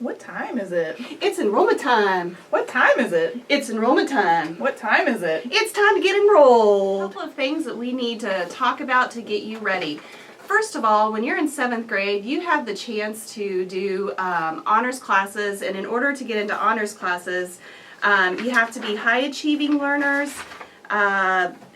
What time is it? It's enrollment time. What time is it? It's enrollment time. What time is it? It's time to get enrolled. A couple of things that we need to talk about to get you ready. First of all, when you're in 7th grade, you have the chance to do honors classes, and in order to get into honors classes, you have to be high achieving learners.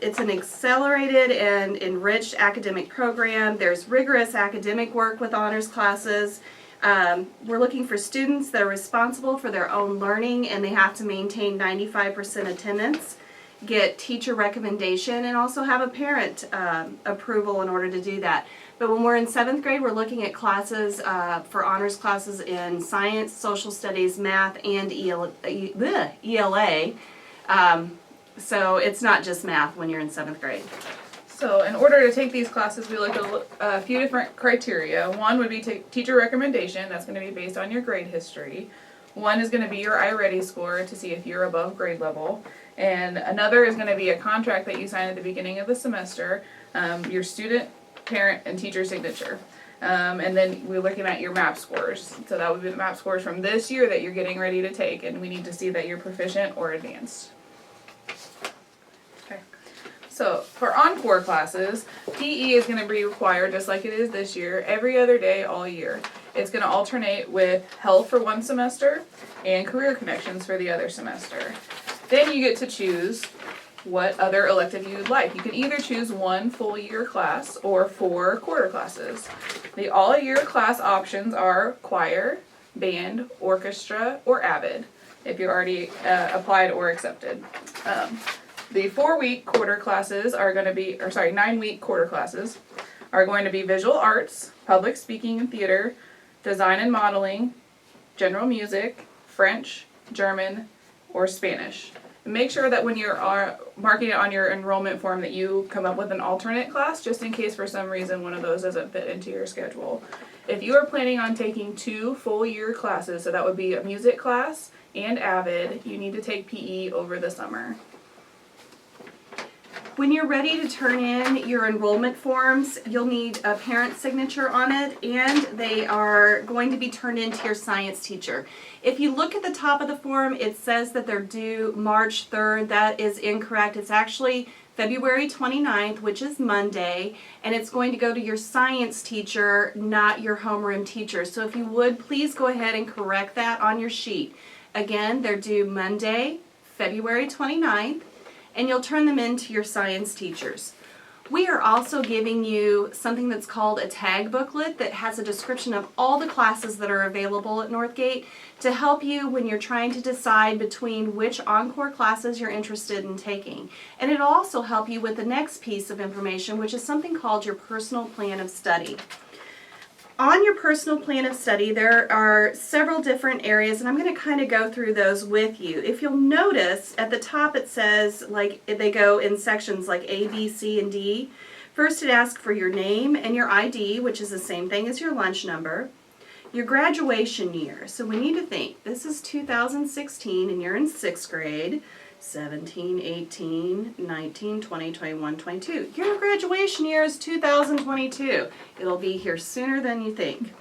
It's an accelerated and enriched academic program. There's rigorous academic work with honors classes. We're looking for students that are responsible for their own learning, and they have to maintain 95% attendance, get teacher recommendation, and also have a parent approval in order to do that. But when we're in 7th grade, we're looking at classes for honors classes in science, social studies, math, and ELA. So it's not just math when you're in 7th grade. So in order to take these classes, we look at a few different criteria. One would be teacher recommendation. That's going to be based on your grade history. One is going to be your iReady score to see if you're above grade level. And another is going to be a contract that you sign at the beginning of the semester, your student, parent, and teacher signature. And then we're looking at your MAP scores. So that would be the MAP scores from this year that you're getting ready to take, and we need to see that you're proficient or advanced. Okay. So for encore classes, PE is going to be required just like it is this year, every other day all year. It's going to alternate with health for one semester and career connections for the other semester. Then you get to choose what other elective you would like. You can either choose one full year class or 4 quarter classes. The all year class options are choir, band, orchestra, or AVID if you're already applied or accepted. The 4-week quarter classes are going to be, 9-week quarter classes are going to be visual arts, public speaking and theater, design and modeling, general music, French, German, or Spanish. And make sure that when you're marking it on your enrollment form that you come up with an alternate class just in case for some reason one of those doesn't fit into your schedule. If you are planning on taking 2 full year classes, so that would be a music class and AVID, you need to take PE over the summer. When you're ready to turn in your enrollment forms, you'll need a parent signature on it, and they are going to be turned in to your science teacher. If you look at the top of the form, it says that they're due March 3rd. That is incorrect. It's actually February 29th, which is Monday, and it's going to go to your science teacher, not your homeroom teacher. So if you would, please go ahead and correct that on your sheet. Again, they're due Monday, February 29th. And you'll turn them in to your science teachers. We are also giving you something that's called a tag booklet that has a description of all the classes that are available at Northgate to help you when you're trying to decide between which encore classes you're interested in taking. And it'll also help you with the next piece of information, which is something called your personal plan of study. On your personal plan of study, there are several different areas, and I'm going to kind of go through those with you. If you'll notice, at the top it says, like, they go in sections like A, B, C, and D. First it asks for your name and your ID, which is the same thing as your lunch number. Your graduation year. So we need to think, this is 2016, and you're in 6th grade. 17, 18, 19, 20, 21, 22. Your graduation year is 2022. It'll be here sooner than you think.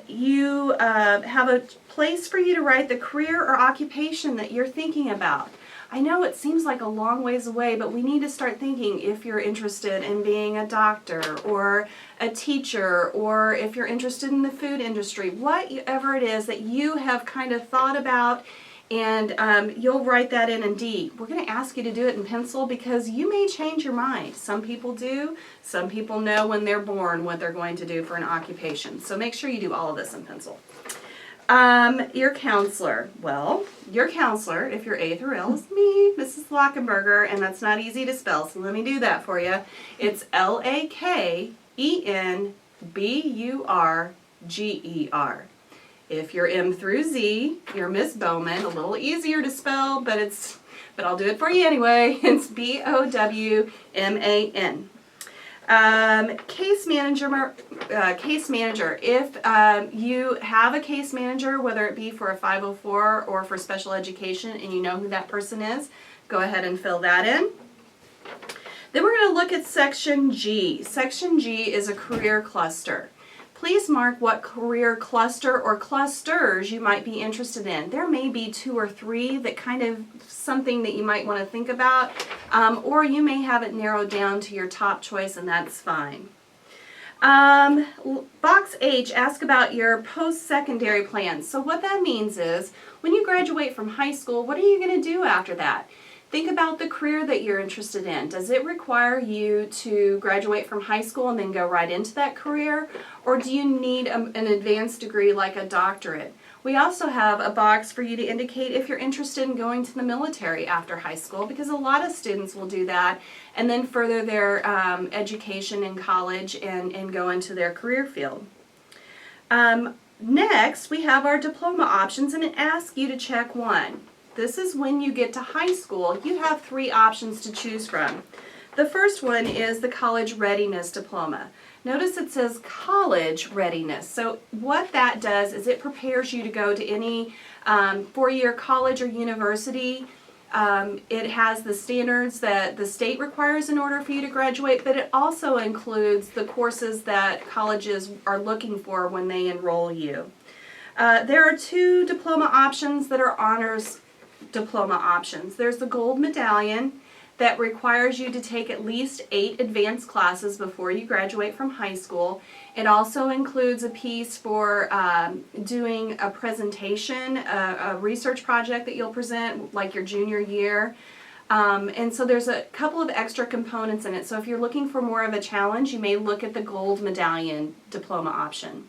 You have a place for you to write the career or occupation that you're thinking about. I know it seems like a long ways away, but we need to start thinking if you're interested in being a doctor or a teacher, or if you're interested in the food industry, whatever it is that you have kind of thought about. And you'll write that in D. We're going to ask you to do it in pencil because you may change your mind. Some people do. Some people know when they're born what they're going to do for an occupation. So make sure you do all of this in pencil. Your counselor. Well, your counselor, if you're A through L, is me, Mrs. Lockenberger, and that's not easy to spell, so let me do that for you. It's Lakenbenburger. If you're M through Z, you're Miss Bowman. A little easier to spell, but I'll do it for you anyway. It's Bowman. Case manager. If you have a case manager, whether it be for a 504 or for special education, and you know who that person is, go ahead and fill that in. Then we're going to look at Section G. Section G is a career cluster. Please mark what career cluster or clusters you might be interested in. There may be 2 or 3 that kind of something that you might want to think about, or you may have it narrowed down to your top choice, and that's fine. Box H, ask about your post-secondary plans. So what that means is, when you graduate from high school, what are you going to do after that? Think about the career that you're interested in. Does it require you to graduate from high school and then go right into that career? Or do you need an advanced degree like a doctorate? We also have a box for you to indicate if you're interested in going to the military after high school, because a lot of students will do that and then further their education in college and go into their career field. Next, we have our diploma options, and it asks you to check one. This is when you get to high school. You have 3 options to choose from. The first one is the college readiness diploma. Notice it says college readiness. So what that does is it prepares you to go to any 4-year college or university. It has the standards that the state requires in order for you to graduate, but it also includes the courses that colleges are looking for when they enroll you. There are 2 diploma options that are honors diploma options. There's the gold medallion that requires you to take at least 8 advanced classes before you graduate from high school. It also includes a piece for doing a presentation, a research project that you'll present like your junior year. And so there's a couple of extra components in it. So if you're looking for more of a challenge, you may look at the gold medallion diploma option.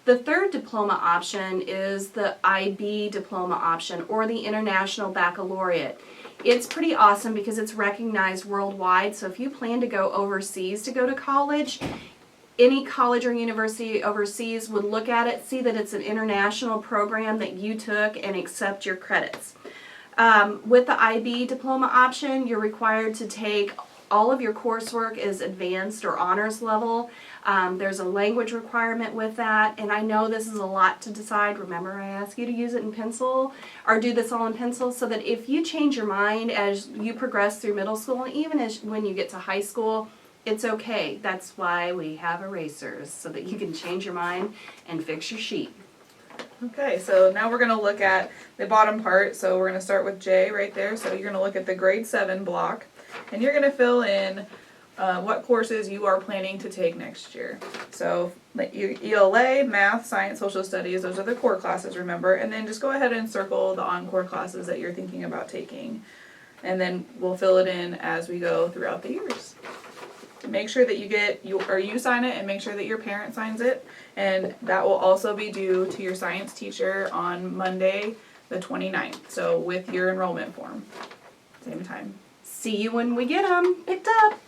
The third diploma option is the IB diploma option, or the International Baccalaureate. It's pretty awesome because it's recognized worldwide, so if you plan to go overseas to go to college, any college or university overseas would look at it, see that it's an international program that you took, and accept your credits. With the IB diploma option, you're required to take all of your coursework is advanced or honors level. There's a language requirement with that, and I know this is a lot to decide. Remember, I asked you to use it in pencil, or do this all in pencil, so that if you change your mind as you progress through middle school, and even as when you get to high school, it's okay. That's why we have erasers, so that you can change your mind and fix your sheet. Okay, so now we're going to look at the bottom part. So we're going to start with J right there. So you're going to look at the grade 7 block, and you're going to fill in what courses you are planning to take next year. So ELA, math, science, social studies, those are the core classes, remember, and then just go ahead and circle the encore classes that you're thinking about taking, and then we'll fill it in as we go throughout the years. Make sure that you sign it, and make sure that your parent signs it, and that will also be due to your science teacher on Monday the 29th, so with your enrollment form, same time. See you when we get them picked up.